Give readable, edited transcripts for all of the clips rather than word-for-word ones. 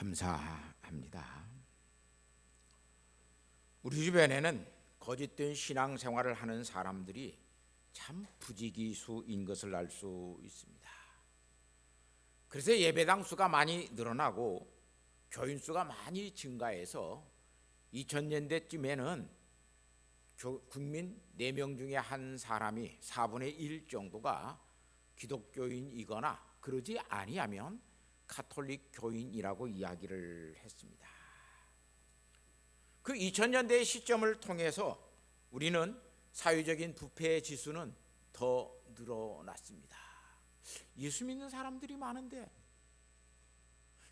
감사합니다. 우리 주변에는 거짓된 신앙생활을 하는 사람들이 참 부지기수인 것을 알 수 있습니다. 그래서 예배당 수가 많이 늘어나고 교인 수가 많이 증가해서 2000년대쯤에는 국민 4명 중에 한 사람이 4분의 1 정도가 기독교인이거나 그러지 아니하면 가톨릭 교인이라고 이야기를 했습니다. 그 2000년대의 시점을 통해서 우리는 사회적인 부패 지수는 더 늘어났습니다. 예수 믿는 사람들이 많은데,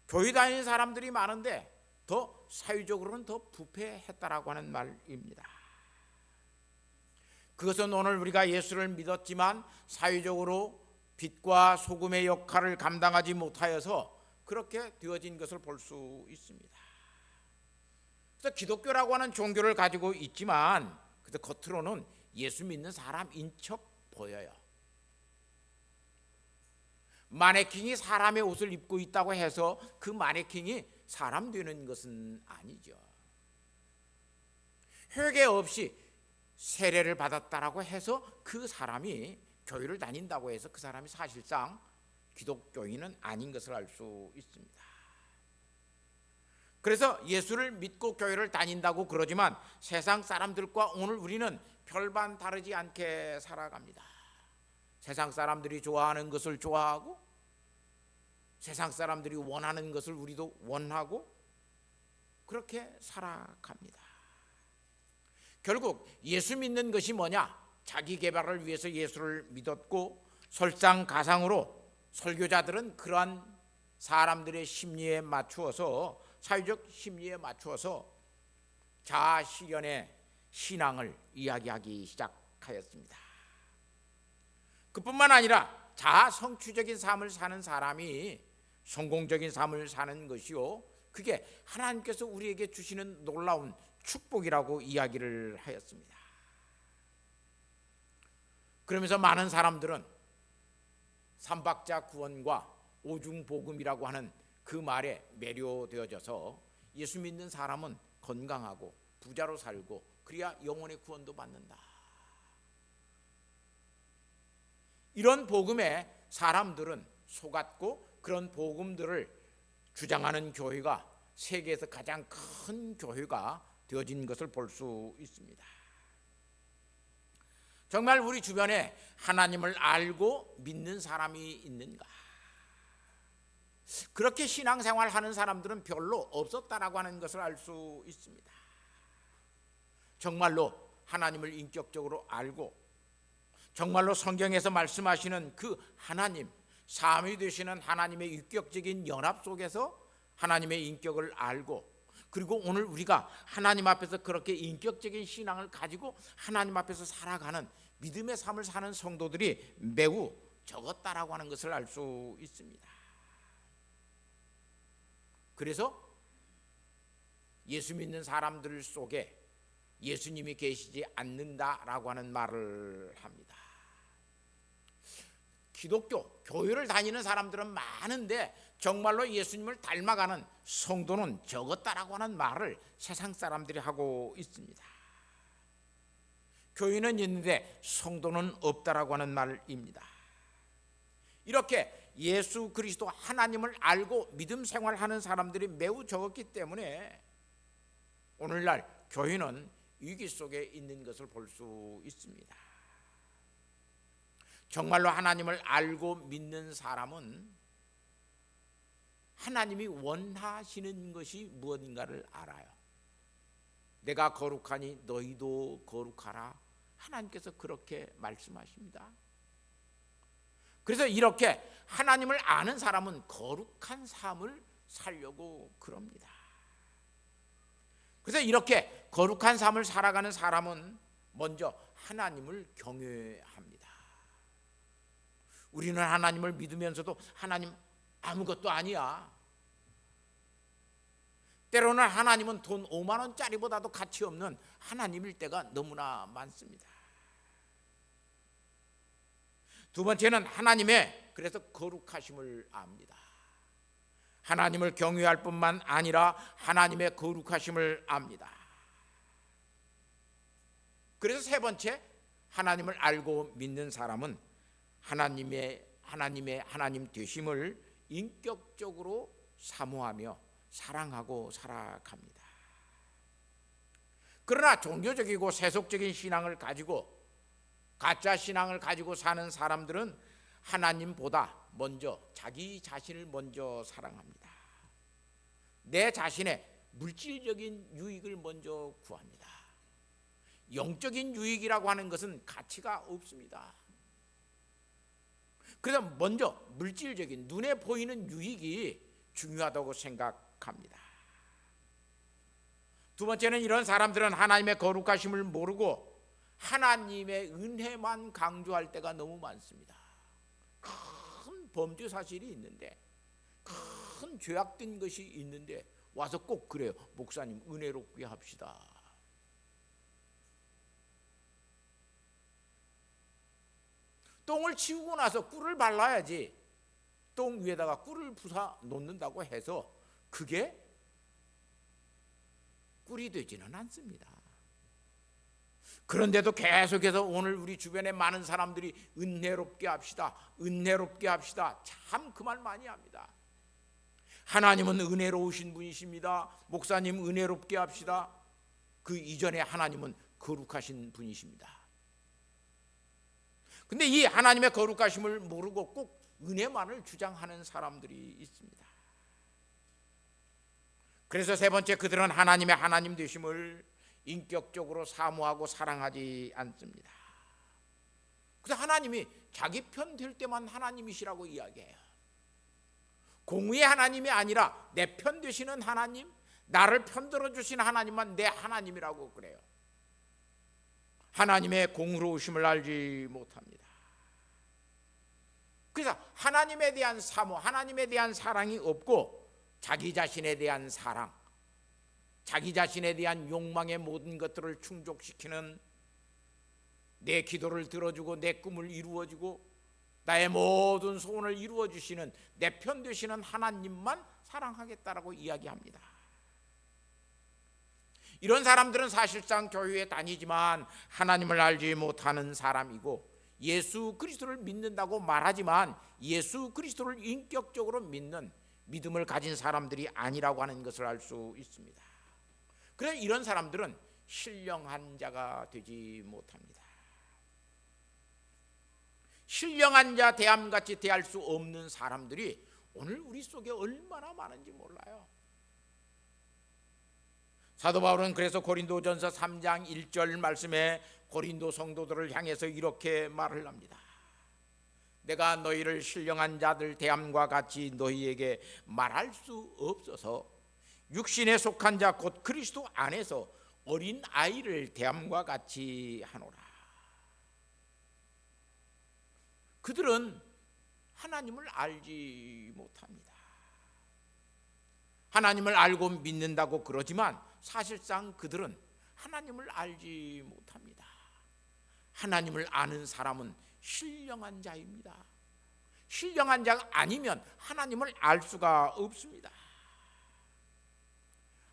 교회 다니는 사람들이 많은데 더 사회적으로는 더 부패했다라고 하는 말입니다. 그것은 오늘 우리가 예수를 믿었지만 사회적으로 빛과 소금의 역할을 감당하지 못하여서 그렇게 되어진 것을 볼 수 있습니다. 그래서 기독교라고 하는 종교를 가지고 있지만 그래서 겉으로는 예수 믿는 사람인 척 보여요. 마네킹이 사람의 옷을 입고 있다고 해서 그 마네킹이 사람 되는 것은 아니죠. 회개 없이 세례를 받았다라고 해서 그 사람이 교회를 다닌다고 해서 그 사람이 사실상 기독교인은 아닌 것을 알 수 있습니다. 그래서 예수를 믿고 교회를 다닌다고 그러지만 세상 사람들과 오늘 우리는 별반 다르지 않게 살아갑니다. 세상 사람들이 좋아하는 것을 좋아하고 세상 사람들이 원하는 것을 우리도 원하고 그렇게 살아갑니다. 결국 예수 믿는 것이 뭐냐? 자기 개발을 위해서 예수를 믿었고 설상가상으로 설교자들은 그러한 사람들의 심리에 맞추어서 사회적 심리에 맞추어서 자아 실현의 신앙을 이야기하기 시작하였습니다. 그뿐만 아니라 자아 성취적인 삶을 사는 사람이 성공적인 삶을 사는 것이요, 그게 하나님께서 우리에게 주시는 놀라운 축복이라고 이야기를 하였습니다. 그러면서 많은 사람들은 삼박자 구원과 오중복음이라고 하는 그 말에 매료되어져서 예수 믿는 사람은 건강하고 부자로 살고 그래야 영혼의 구원도 받는다. 이런 복음에 사람들은 속았고 그런 복음들을 주장하는 교회가 세계에서 가장 큰 교회가 되어진 것을 볼 수 있습니다. 정말 우리 주변에 하나님을 알고 믿는 사람이 있는가? 그렇게 신앙생활 하는 사람들은 별로 없었다라고 하는 것을 알 수 있습니다. 정말로 하나님을 인격적으로 알고 정말로 성경에서 말씀하시는 그 하나님, 삼위 되시는 하나님의 인격적인 연합 속에서 하나님의 인격을 알고 그리고 오늘 우리가 하나님 앞에서 그렇게 인격적인 신앙을 가지고 하나님 앞에서 살아가는 믿음의 삶을 사는 성도들이 매우 적었다라고 하는 것을 알 수 있습니다. 그래서 예수 믿는 사람들 속에 예수님이 계시지 않는다라고 하는 말을 합니다. 기독교, 교회를 다니는 사람들은 많은데 정말로 예수님을 닮아가는 성도는 적었다라고 하는 말을 세상 사람들이 하고 있습니다. 교회는 있는데 성도는 없다라고 하는 말입니다. 이렇게 예수 그리스도 하나님을 알고 믿음 생활하는 사람들이 매우 적었기 때문에 오늘날 교회는 위기 속에 있는 것을 볼 수 있습니다. 정말로 하나님을 알고 믿는 사람은 하나님이 원하시는 것이 무엇인가를 알아요. 내가 거룩하니 너희도 거룩하라. 하나님께서 그렇게 말씀하십니다. 그래서 이렇게 하나님을 아는 사람은 거룩한 삶을 살려고 그럽니다. 그래서 이렇게 거룩한 삶을 살아가는 사람은 먼저 하나님을 경외합니다. 우리는 하나님을 믿으면서도 하나님 아무것도 아니야. 때로는 하나님은 돈 5만 원짜리보다도 가치 없는 하나님일 때가 너무나 많습니다. 두 번째는 하나님의 그래서 거룩하심을 압니다. 하나님을 경외할 뿐만 아니라 하나님의 거룩하심을 압니다. 그래서 세 번째, 하나님을 알고 믿는 사람은 하나님 되심을 인격적으로 사모하며 사랑하고 살아갑니다. 그러나 종교적이고 세속적인 신앙을 가지고, 가짜 신앙을 가지고 사는 사람들은 하나님보다 먼저 자기 자신을 먼저 사랑합니다. 내 자신의 물질적인 유익을 먼저 구합니다. 영적인 유익이라고 하는 것은 가치가 없습니다. 그래서 먼저 물질적인 눈에 보이는 유익이 중요하다고 생각합니다. 두 번째는 이런 사람들은 하나님의 거룩하심을 모르고 하나님의 은혜만 강조할 때가 너무 많습니다. 큰 범죄 사실이 있는데, 큰 죄악된 것이 있는데 와서 꼭 그래요. 목사님, 은혜롭게 합시다. 똥을 치우고 나서 꿀을 발라야지 똥 위에다가 꿀을 부사 놓는다고 해서 그게 꿀이 되지는 않습니다. 그런데도 계속해서 오늘 우리 주변에 많은 사람들이 은혜롭게 합시다, 은혜롭게 합시다. 참 그 말 많이 합니다. 하나님은 은혜로우신 분이십니다. 목사님, 은혜롭게 합시다. 그 이전에 하나님은 거룩하신 분이십니다. 근데 이 하나님의 거룩하심을 모르고 꼭 은혜만을 주장하는 사람들이 있습니다. 그래서 세 번째, 그들은 하나님의 하나님 되심을 인격적으로 사모하고 사랑하지 않습니다. 그래서 하나님이 자기 편 될 때만 하나님이시라고 이야기해요. 공의의 하나님이 아니라 내 편 되시는 하나님, 나를 편들어 주신 하나님만 내 하나님이라고 그래요. 하나님의 공의로우심을 알지 못합니다. 그래서 하나님에 대한 사모, 하나님에 대한 사랑이 없고 자기 자신에 대한 사랑, 자기 자신에 대한 욕망의 모든 것들을 충족시키는, 내 기도를 들어주고 내 꿈을 이루어주고 나의 모든 소원을 이루어주시는 내 편 되시는 하나님만 사랑하겠다라고 이야기합니다. 이런 사람들은 사실상 교회에 다니지만 하나님을 알지 못하는 사람이고, 예수 그리스도를 믿는다고 말하지만 예수 그리스도를 인격적으로 믿는 믿음을 가진 사람들이 아니라고 하는 것을 알 수 있습니다. 그래서 이런 사람들은 신령한 자가 되지 못합니다. 신령한 자, 대함같이 대할 수 없는 사람들이 오늘 우리 속에 얼마나 많은지 몰라요. 사도 바울은 그래서 고린도전서 3장 1절 말씀에 고린도 성도들을 향해서 이렇게 말을 합니다. 내가 너희를 신령한 자들 대함과 같이 너희에게 말할 수 없어서 육신에 속한 자 곧 그리스도 안에서 어린 아이를 대함과 같이 하노라. 그들은 하나님을 알지 못합니다. 하나님을 알고 믿는다고 그러지만 사실상 그들은 하나님을 알지 못합니다. 하나님을 아는 사람은 신령한 자입니다. 신령한 자가 아니면 하나님을 알 수가 없습니다.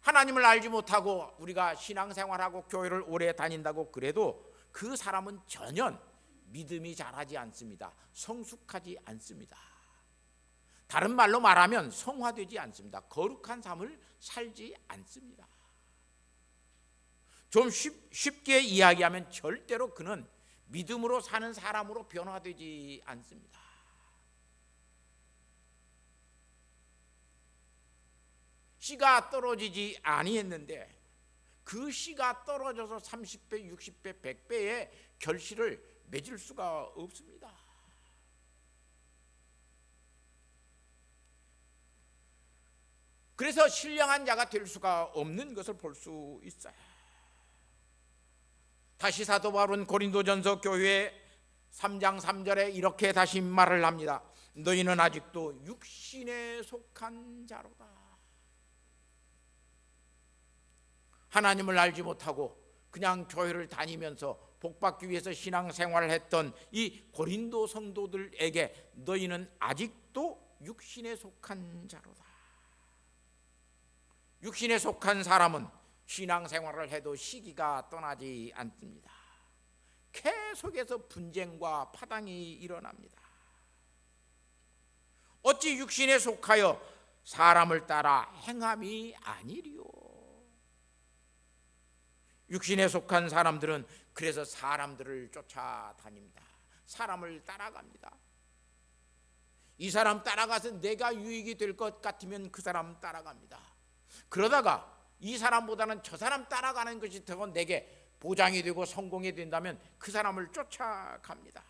하나님을 알지 못하고 우리가 신앙생활하고 교회를 오래 다닌다고 그래도 그 사람은 전혀 믿음이 자라지 않습니다. 성숙하지 않습니다. 다른 말로 말하면 성화되지 않습니다. 거룩한 삶을 살지 않습니다. 좀 쉽게 이야기하면 절대로 그는 믿음으로 사는 사람으로 변화되지 않습니다. 씨가 떨어지지 아니했는데 그 씨가 떨어져서 30배, 60배, 100배의 결실을 맺을 수가 없습니다. 그래서 신령한 자가 될 수가 없는 것을 볼 수 있어요. 다시 사도 바울은 고린도전서 교회 3장 3절에 이렇게 다시 말을 합니다. 너희는 아직도 육신에 속한 자로다. 하나님을 알지 못하고 그냥 교회를 다니면서 복받기 위해서 신앙생활을 했던 이 고린도 성도들에게 너희는 아직도 육신에 속한 자로다. 육신에 속한 사람은 신앙생활을 해도 시기가 떠나지 않습니다. 계속해서 분쟁과 파당이 일어납니다. 어찌 육신에 속하여 사람을 따라 행함이 아니리요. 육신에 속한 사람들은 그래서 사람들을 쫓아다닙니다. 사람을 따라갑니다. 이 사람 따라가서 내가 유익이 될 것 같으면 그 사람 따라갑니다. 그러다가 이 사람보다는 저 사람 따라가는 것이 더 내게 보장이 되고 성공이 된다면 그 사람을 쫓아갑니다.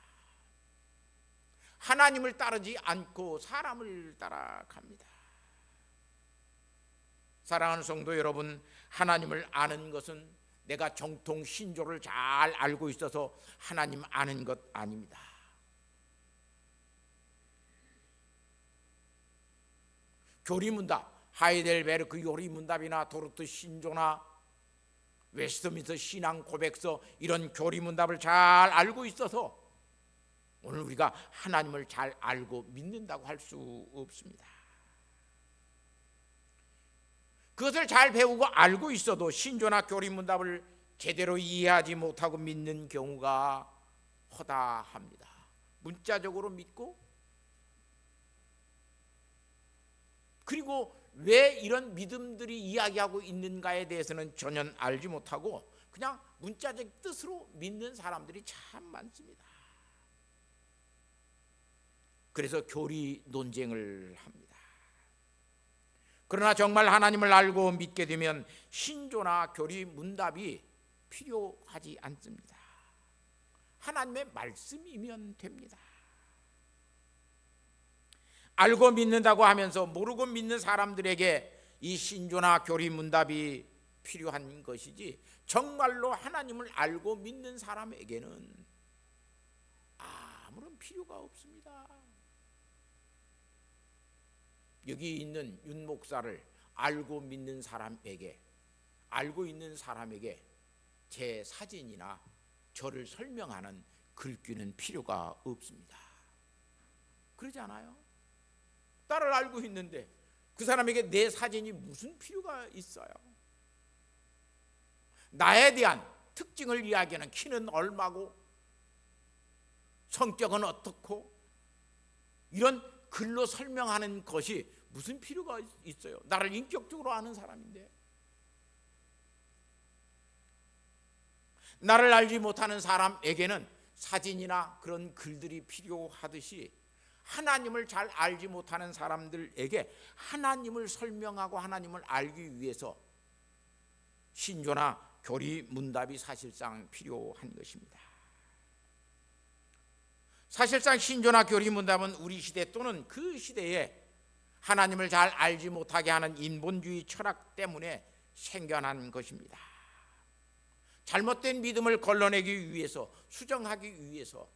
하나님을 따르지 않고 사람을 따라갑니다. 사랑하는 성도 여러분, 하나님을 아는 것은 내가 정통 신조를 잘 알고 있어서 하나님 아는 것 아닙니다. 교리문답, 하이델베르크 교리문답이나 도르트 신조나 웨스트민스터 신앙 고백서, 이런 교리문답을 잘 알고 있어서 오늘 우리가 하나님을 잘 알고 믿는다고 할 수 없습니다. 그것을 잘 배우고 알고 있어도 신조나 교리문답을 제대로 이해하지 못하고 믿는 경우가 허다합니다. 문자적으로 믿고, 그리고 왜 이런 믿음들이 이야기하고 있는가에 대해서는 전혀 알지 못하고 그냥 문자적 뜻으로 믿는 사람들이 참 많습니다. 그래서 교리 논쟁을 합니다. 그러나 정말 하나님을 알고 믿게 되면 신조나 교리 문답이 필요하지 않습니다. 하나님의 말씀이면 됩니다. 알고 믿는다고 하면서 모르고 믿는 사람들에게 이 신조나 교리 문답이 필요한 것이지, 정말로 하나님을 알고 믿는 사람에게는 아무런 필요가 없습니다. 여기 있는 윤 목사를 알고 믿는 사람에게, 알고 있는 사람에게 제 사진이나 저를 설명하는 글귀는 필요가 없습니다. 그러지 않아요? 나를 알고 있는데 그 사람에게 내 사진이 무슨 필요가 있어요? 나에 대한 특징을 이야기하는, 키는 얼마고 성격은 어떻고, 이런 글로 설명하는 것이 무슨 필요가 있어요? 나를 인격적으로 아는 사람인데. 나를 알지 못하는 사람에게는 사진이나 그런 글들이 필요하듯이 하나님을 잘 알지 못하는 사람들에게 하나님을 설명하고 하나님을 알기 위해서 신조나 교리 문답이 사실상 필요한 것입니다. 사실상 신조나 교리 문답은 우리 시대 또는 그 시대에 하나님을 잘 알지 못하게 하는 인본주의 철학 때문에 생겨난 것입니다. 잘못된 믿음을 걸러내기 위해서, 수정하기 위해서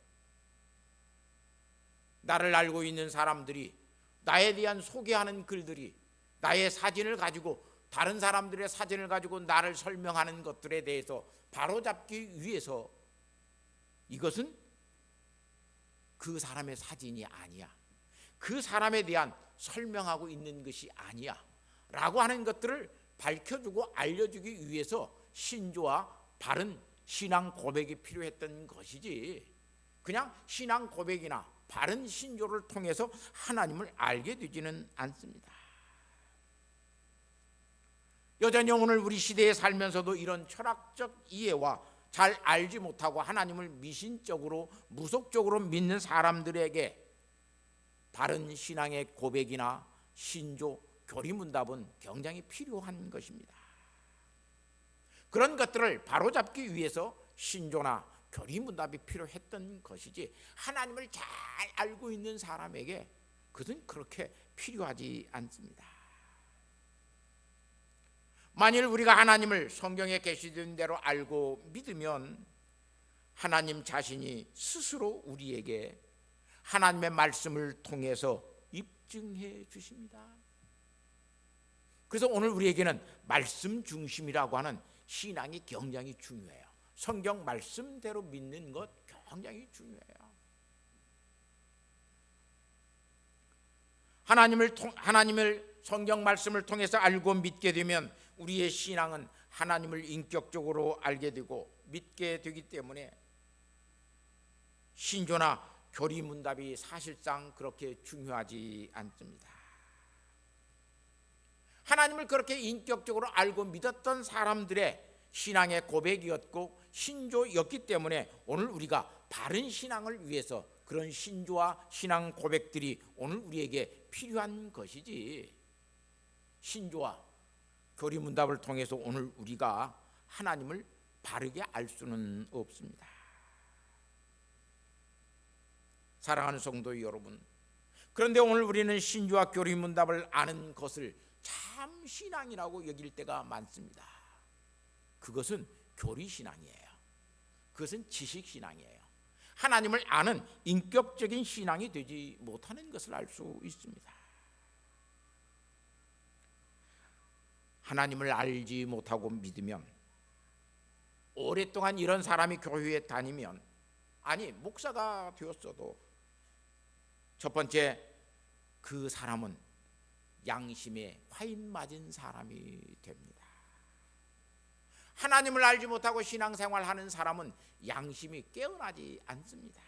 나를 알고 있는 사람들이 나에 대한 소개하는 글들이, 나의 사진을 가지고, 다른 사람들의 사진을 가지고 나를 설명하는 것들에 대해서 바로잡기 위해서, 이것은 그 사람의 사진이 아니야, 그 사람에 대한 설명하고 있는 것이 아니야 라고 하는 것들을 밝혀주고 알려주기 위해서 신조와 바른 신앙 고백이 필요했던 것이지, 그냥 신앙 고백이나 바른 신조를 통해서 하나님을 알게 되지는 않습니다. 여전히 오늘 우리 시대에 살면서도 이런 철학적 이해와 잘 알지 못하고 하나님을 미신적으로, 무속적으로 믿는 사람들에게 바른 신앙의 고백이나 신조, 교리문답은 굉장히 필요한 것입니다. 그런 것들을 바로잡기 위해서 신조나 교리문답이 필요했던 것이지, 하나님을 잘 알고 있는 사람에게 그것은 그렇게 필요하지 않습니다. 만일 우리가 하나님을 성경에 계시된 대로 알고 믿으면 하나님 자신이 스스로 우리에게 하나님의 말씀을 통해서 입증해 주십니다. 그래서 오늘 우리에게는 말씀 중심이라고 하는 신앙이 굉장히 중요해요. 성경 말씀대로 믿는 것 굉장히 중요해요. 하나님을 성경 말씀을 통해서 알고 믿게 되면 우리의 신앙은 하나님을 인격적으로 알게 되고 믿게 되기 때문에 신조나 교리문답이 사실상 그렇게 중요하지 않습니다. 하나님을 그렇게 인격적으로 알고 믿었던 사람들의 신앙의 고백이었고 신조였기 때문에 오늘 우리가 바른 신앙을 위해서 그런 신조와 신앙 고백들이 오늘 우리에게 필요한 것이지, 신조와 교리문답을 통해서 오늘 우리가 하나님을 바르게 알 수는 없습니다. 사랑하는 성도 여러분, 그런데 오늘 우리는 신조와 교리문답을 아는 것을 참 신앙이라고 여길 때가 많습니다. 그것은 교리신앙이에요. 그것은 지식신앙이에요. 하나님을 아는 인격적인 신앙이 되지 못하는 것을 알 수 있습니다. 하나님을 알지 못하고 믿으면, 오랫동안 이런 사람이 교회에 다니면, 아니 목사가 되었어도 첫 번째, 그 사람은 양심에 화인 맞은 사람이 됩니다. 하나님을 알지 못하고 신앙생활하는 사람은 양심이 깨어나지 않습니다.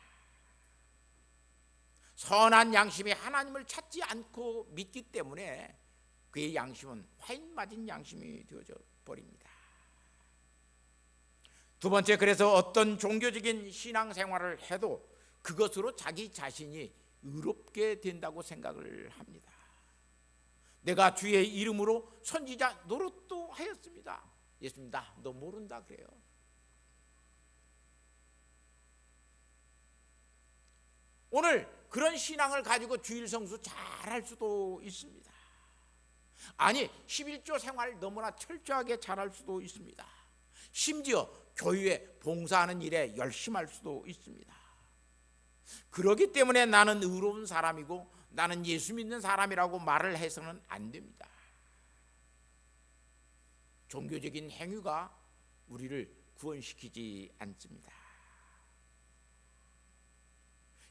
선한 양심이 하나님을 찾지 않고 믿기 때문에 그의 양심은 화인 맞은 양심이 되어져 버립니다. 두 번째, 그래서 어떤 종교적인 신앙생활을 해도 그것으로 자기 자신이 의롭게 된다고 생각을 합니다. 내가 주의 이름으로 선지자 노릇도 하였습니다. 예수님, 너 모른다 그래요. 오늘 그런 신앙을 가지고 주일 성수 잘할 수도 있습니다. 아니 11조 생활 너무나 철저하게 잘할 수도 있습니다. 심지어 교회에 봉사하는 일에 열심할 수도 있습니다. 그렇기 때문에 나는 의로운 사람이고 나는 예수 믿는 사람이라고 말을 해서는 안 됩니다. 종교적인 행위가 우리를 구원시키지 않습니다.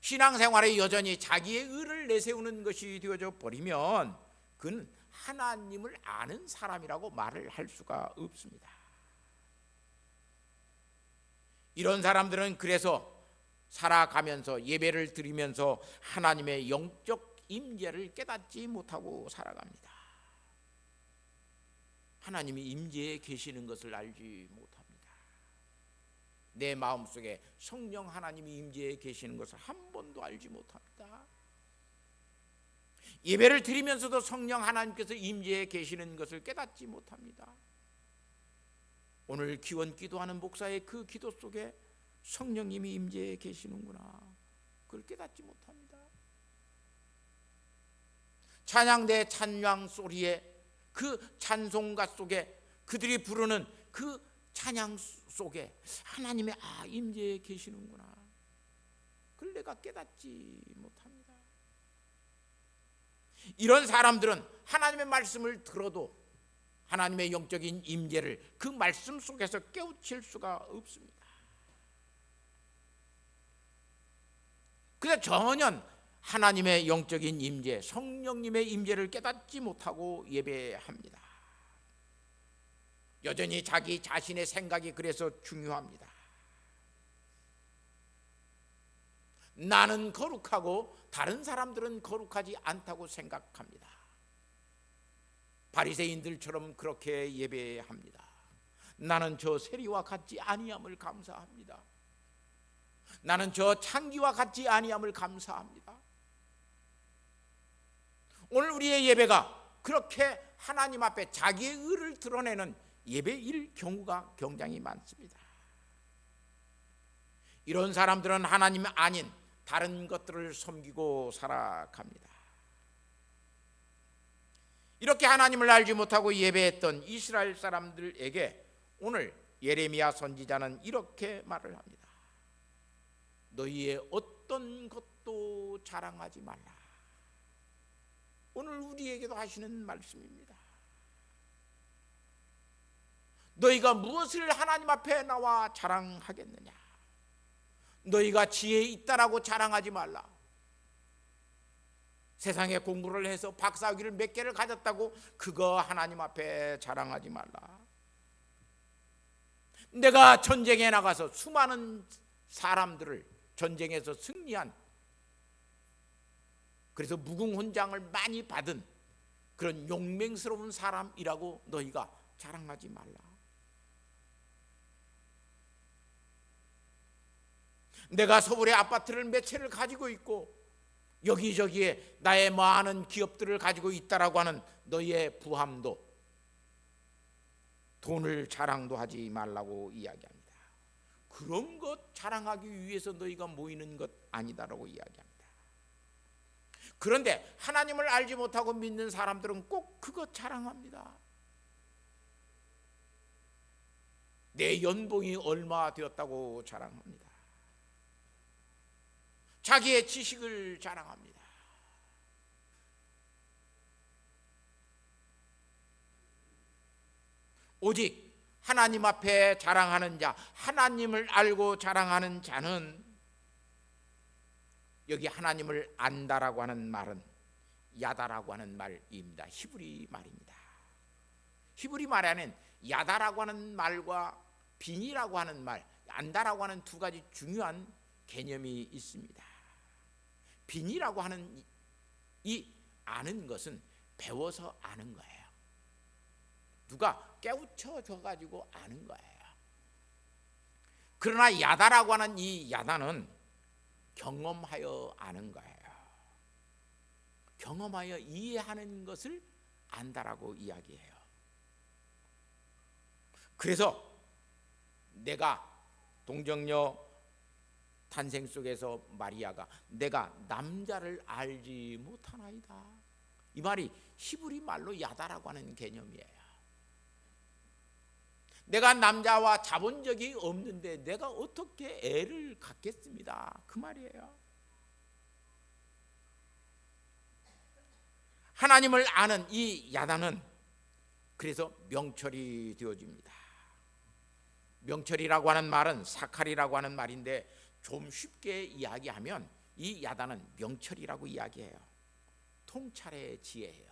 신앙생활에 여전히 자기의 의를 내세우는 것이 되어져 버리면 그는 하나님을 아는 사람이라고 말을 할 수가 없습니다. 이런 사람들은 그래서 살아가면서 예배를 드리면서 하나님의 영적 임재를 깨닫지 못하고 살아갑니다. 하나님이 임재에 계시는 것을 알지 못합니다. 내 마음속에 성령 하나님이 임재에 계시는 것을 한 번도 알지 못합니다. 예배를 드리면서도 성령 하나님께서 임재에 계시는 것을 깨닫지 못합니다. 오늘 기원 기도하는 목사의 그 기도 속에 성령님이 임재에 계시는구나, 그걸 깨닫지 못합니다. 찬양대 찬양 소리에, 그 찬송가 속에, 그들이 부르는 그 찬양 속에 하나님의 임재에 계시는구나, 그걸 내가 깨닫지 못합니다. 이런 사람들은 하나님의 말씀을 들어도 하나님의 영적인 임재를 그 말씀 속에서 깨우칠 수가 없습니다. 그래서 전혀 하나님의 영적인 임재, 성령님의 임재를 깨닫지 못하고 예배합니다. 여전히 자기 자신의 생각이 그래서 중요합니다. 나는 거룩하고 다른 사람들은 거룩하지 않다고 생각합니다. 바리새인들처럼 그렇게 예배합니다. 나는 저 세리와 같지 아니함을 감사합니다. 나는 저 창기와 같지 아니함을 감사합니다. 오늘 우리의 예배가 그렇게 하나님 앞에 자기의 의를 드러내는 예배일 경우가 굉장히 많습니다. 이런 사람들은 하나님 아닌 다른 것들을 섬기고 살아갑니다. 이렇게 하나님을 알지 못하고 예배했던 이스라엘 사람들에게 오늘 예레미야 선지자는 이렇게 말을 합니다. 너희의 어떤 것도 자랑하지 말라. 오늘 우리에게도 하시는 말씀입니다. 너희가 무엇을 하나님 앞에 나와 자랑하겠느냐? 너희가 지혜 있다라고 자랑하지 말라. 세상에 공부를 해서 박사학위를 몇 개를 가졌다고 그거 하나님 앞에 자랑하지 말라. 내가 전쟁에 나가서 수많은 사람들을 전쟁에서 승리한, 그래서 무궁훈장을 많이 받은 그런 용맹스러운 사람이라고 너희가 자랑하지 말라. 내가 서울에 아파트를 몇 채를 가지고 있고 여기저기에 나의 많은 기업들을 가지고 있다라고 하는 너희의 부함도 돈을 자랑도 하지 말라고 이야기합니다. 그런 것 자랑하기 위해서 너희가 모이는 것 아니다라고 이야기합니다. 그런데 하나님을 알지 못하고 믿는 사람들은 꼭 그것 자랑합니다. 내 연봉이 얼마 되었다고 자랑합니다. 자기의 지식을 자랑합니다. 오직 하나님 앞에 자랑하는 자, 하나님을 알고 자랑하는 자는, 여기 하나님을 안다라고 하는 말은 야다라고 하는 말입니다. 히브리 말입니다. 히브리 말 안에는 야다라고 하는 말과 빈이라고 하는 말, 안다라고 하는 두 가지 중요한 개념이 있습니다. 빈이라고 하는 이 아는 것은 배워서 아는 거예요. 누가 깨우쳐 줘가지고 아는 거예요. 그러나 야다라고 하는 이 야다는 경험하여 아는 거예요. 경험하여 이해하는 것을 안다라고 이야기해요. 그래서 내가 동정녀 탄생 속에서 마리아가 내가 남자를 알지 못하나이다, 이 말이 히브리 말로 야다라고 하는 개념이에요. 내가 남자와 자본 적이 없는데 내가 어떻게 애를 갖겠습니다, 그 말이에요. 하나님을 아는 이 야다는 그래서 명철이 되어집니다. 명철이라고 하는 말은 사칼이라고 하는 말인데 좀 쉽게 이야기하면 이 야다는 명철이라고 이야기해요. 통찰의 지혜예요.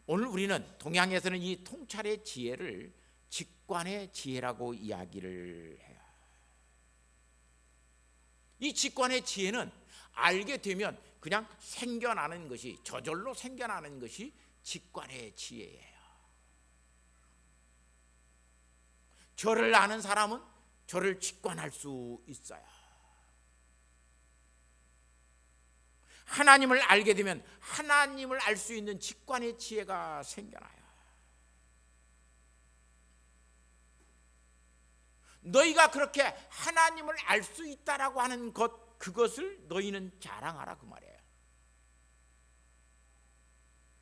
오늘 우리는 동양에서는 이 통찰의 지혜를 직관의 지혜라고 이야기를 해요. 이 직관의 지혜는 알게 되면 그냥 생겨나는 것이, 저절로 생겨나는 것이 직관의 지혜예요. 저를 아는 사람은 저를 직관할 수 있어요. 하나님을 알게 되면 하나님을 알 수 있는 직관의 지혜가 생겨나요. 너희가 그렇게 하나님을 알 수 있다라고 하는 것, 그것을 너희는 자랑하라, 그 말이에요.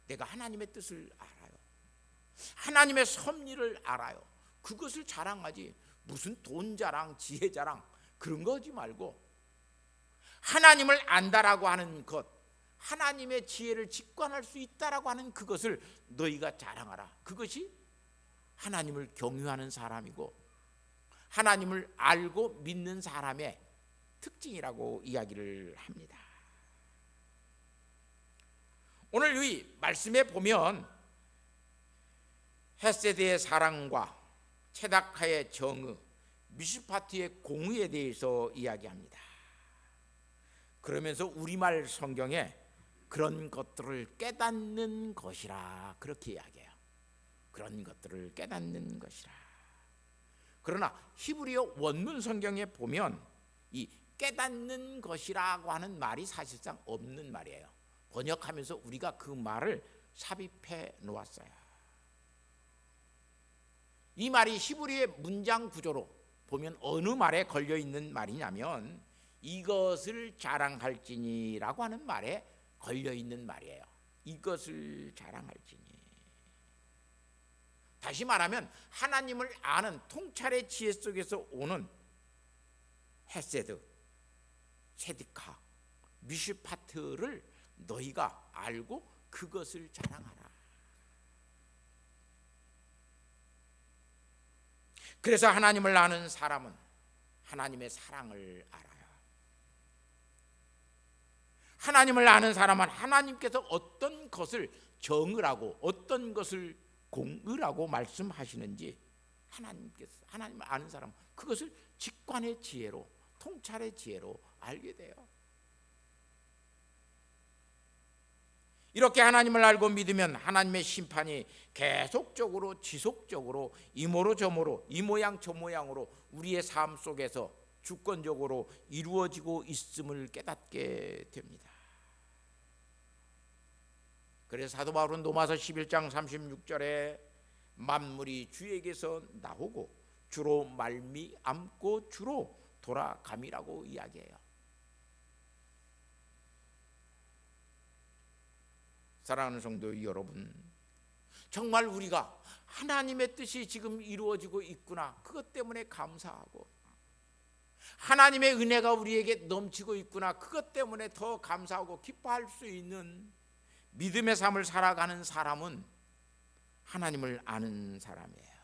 내가 하나님의 뜻을 알아요. 하나님의 섭리를 알아요. 그것을 자랑하지, 무슨 돈 자랑, 지혜 자랑 그런 거 하지 말고 하나님을 안다라고 하는 것, 하나님의 지혜를 직관할 수 있다라고 하는 그것을 너희가 자랑하라. 그것이 하나님을 경유하는 사람이고 하나님을 알고 믿는 사람의 특징이라고 이야기를 합니다. 오늘 이 말씀에 보면 헤세드의 사랑과 체다카의 정의, 미슈파트의 공의에 대해서 이야기합니다. 그러면서 우리말 성경에 그런 것들을 깨닫는 것이라 그렇게 이야기해요. 그런 것들을 깨닫는 것이라. 그러나 히브리어 원문 성경에 보면 이 깨닫는 것이라고 하는 말이 사실상 없는 말이에요. 번역하면서 우리가 그 말을 삽입해 놓았어요. 이 말이 히브리의 문장 구조로 보면 어느 말에 걸려 있는 말이냐면 이것을 자랑할지니라고 하는 말에 걸려 있는 말이에요. 이것을 자랑할지니. 다시 말하면 하나님을 아는 통찰의 지혜 속에서 오는 헤세드, 세디카, 미슈파트를 너희가 알고 그것을 자랑하라. 그래서 하나님을 아는 사람은 하나님의 사랑을 알아요. 하나님을 아는 사람은 하나님께서 어떤 것을 정의라고 어떤 것을 공의라고 말씀하시는지 하나님을 아는 사람은 그것을 직관의 지혜로 통찰의 지혜로 알게 돼요. 이렇게 하나님을 알고 믿으면 하나님의 심판이 계속적으로 지속적으로 이모로 저모로 이 모양 저 모양으로 우리의 삶 속에서 주권적으로 이루어지고 있음을 깨닫게 됩니다. 그래서 사도 바울은 로마서 11장 36절에 만물이 주에게서 나오고 주로 말미암고 주로 돌아감이라고 이야기해요. 사랑하는 성도 여러분, 정말 우리가 하나님의 뜻이 지금 이루어지고 있구나, 그것 때문에 감사하고 하나님의 은혜가 우리에게 넘치고 있구나, 그것 때문에 더 감사하고 기뻐할 수 있는 믿음의 삶을 살아가는 사람은 하나님을 아는 사람이에요.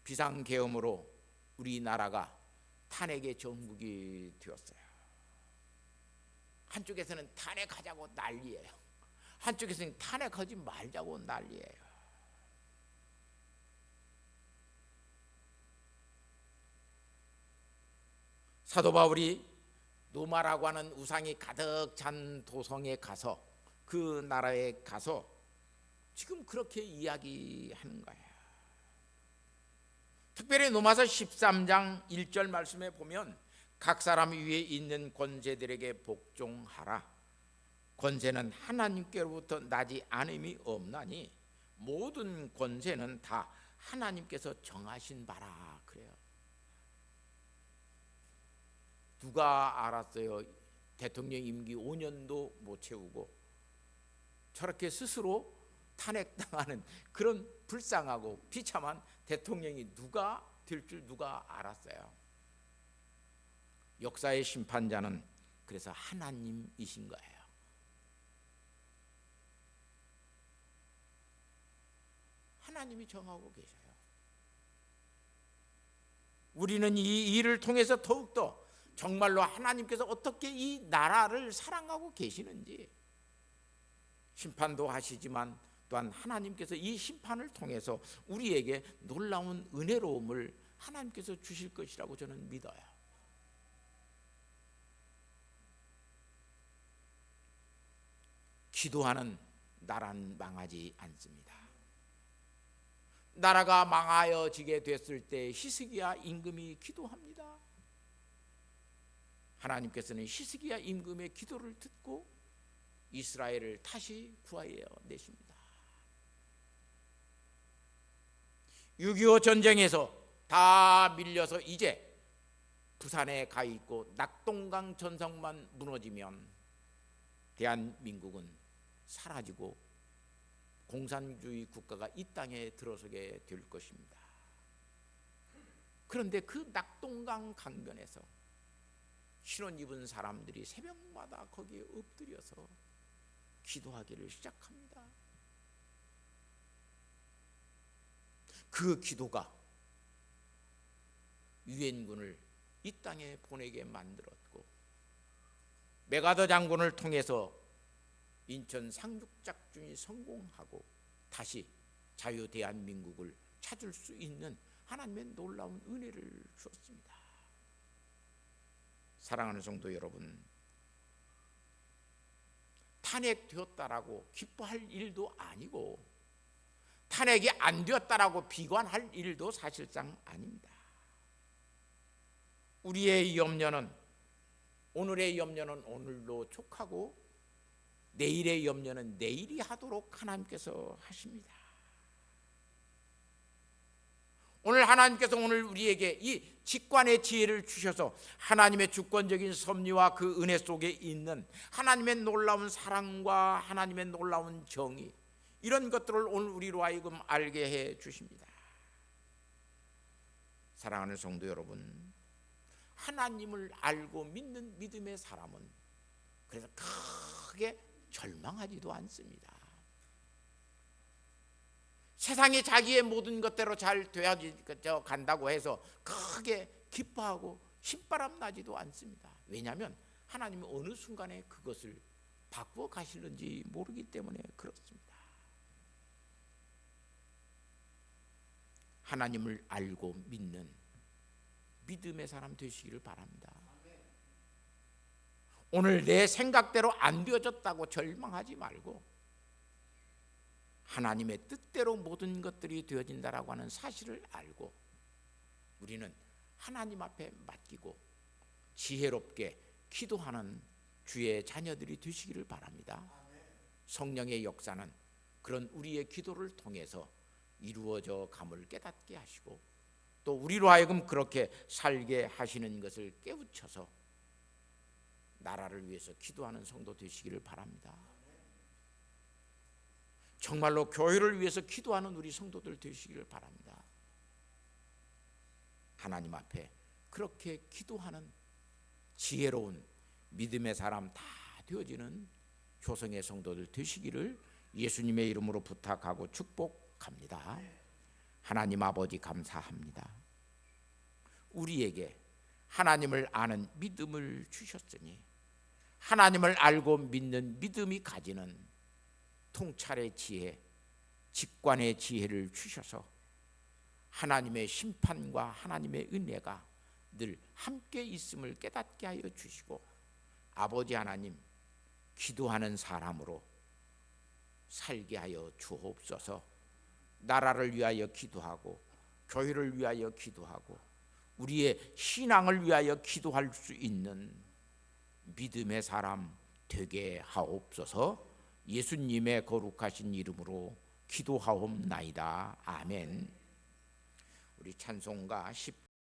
비상계엄으로 우리나라가 탄핵의 전국이 되었어요. 한쪽에서는 탄핵하자고 난리예요. 한쪽에서는 탄핵하지 말자고 난리예요. 사도 바울이 노마라고 하는 우상이 가득 찬 도성에 가서 그 나라에 가서 지금 그렇게 이야기하는 거예요. 특별히 로마서 13장 1절 말씀에 보면 각 사람 위에 있는 권세들에게 복종하라. 권세는 하나님께로부터 나지 않음이 없나니 모든 권세는 다 하나님께서 정하신 바라. 그래요. 누가 알았어요? 대통령 임기 5년도 못 채우고 저렇게 스스로 탄핵당하는 그런 불쌍하고 비참한 대통령이 누가 될 줄 누가 알았어요? 역사의 심판자는 그래서 하나님이신 거예요. 하나님이 정하고 계셔요. 우리는 이 일을 통해서 더욱더 정말로 하나님께서 어떻게 이 나라를 사랑하고 계시는지 심판도 하시지만 또한 하나님께서 이 심판을 통해서 우리에게 놀라운 은혜로움을 하나님께서 주실 것이라고 저는 믿어요. 기도하는 나라는 망하지 않습니다. 나라가 망하여지게 됐을 때 히스기야 임금이 기도합니다. 하나님께서는 히스기야 임금의 기도를 듣고 이스라엘을 다시 구하여 내십니다. 6.25 전쟁에서 다 밀려서 이제 부산에 가 있고 낙동강 전성만 무너지면 대한민국은 사라지고 공산주의 국가가 이 땅에 들어서게 될 것입니다. 그런데 그 낙동강 강변에서 신혼 입은 사람들이 새벽마다 거기에 엎드려서 기도하기를 시작합니다. 그 기도가 유엔군을 이 땅에 보내게 만들었고 메가더 장군을 통해서 인천 상륙작전이 성공하고 다시 자유 대한민국을 찾을 수 있는 하나님의 놀라운 은혜를 주었습니다. 사랑하는 성도 여러분, 탄핵되었다라고 기뻐할 일도 아니고 탄핵이 안 되었다라고 비관할 일도 사실상 아닙니다. 우리의 염려는 오늘의 염려는 오늘로 촉하고 내일의 염려는 내일이 하도록 하나님께서 하십니다. 오늘 하나님께서 오늘 우리에게 이 직관의 지혜를 주셔서 하나님의 주권적인 섭리와 그 은혜 속에 있는 하나님의 놀라운 사랑과 하나님의 놀라운 정의, 이런 것들을 오늘 우리로 하여금 알게 해 주십니다. 사랑하는 성도 여러분, 하나님을 알고 믿는 믿음의 사람은 그래서 크게 절망하지도 않습니다. 세상이 자기의 모든 것대로 잘 되어져 간다고 해서 크게 기뻐하고 신바람 나지도 않습니다. 왜냐하면 하나님은 어느 순간에 그것을 바꾸어 가실는지 모르기 때문에 그렇습니다. 하나님을 알고 믿는 믿음의 사람 되시기를 바랍니다. 오늘 내 생각대로 안 되어졌다고 절망하지 말고 하나님의 뜻대로 모든 것들이 되어진다라고 하는 사실을 알고 우리는 하나님 앞에 맡기고 지혜롭게 기도하는 주의 자녀들이 되시기를 바랍니다. 성령의 역사는 그런 우리의 기도를 통해서 이루어져 감을 깨닫게 하시고 또 우리로 하여금 그렇게 살게 하시는 것을 깨우쳐서 나라를 위해서 기도하는 성도 되시기를 바랍니다. 정말로 교회를 위해서 기도하는 우리 성도들 되시기를 바랍니다. 하나님 앞에 그렇게 기도하는 지혜로운 믿음의 사람 다 되어지는 효성의 성도들 되시기를 예수님의 이름으로 부탁하고 축복합니다. 하나님 아버지 감사합니다. 우리에게 하나님을 아는 믿음을 주셨으니 하나님을 알고 믿는 믿음이 가지는 통찰의 지혜, 직관의 지혜를 주셔서 하나님의 심판과 하나님의 은혜가 늘 함께 있음을 깨닫게 하여 주시고 아버지 하나님 기도하는 사람으로 살게 하여 주옵소서. 나라를 위하여 기도하고 교회를 위하여 기도하고 우리의 신앙을 위하여 기도할 수 있는 믿음의 사람 되게 하옵소서. 예수님의 거룩하신 이름으로 기도하옵나이다. 아멘. 우리 찬송가 10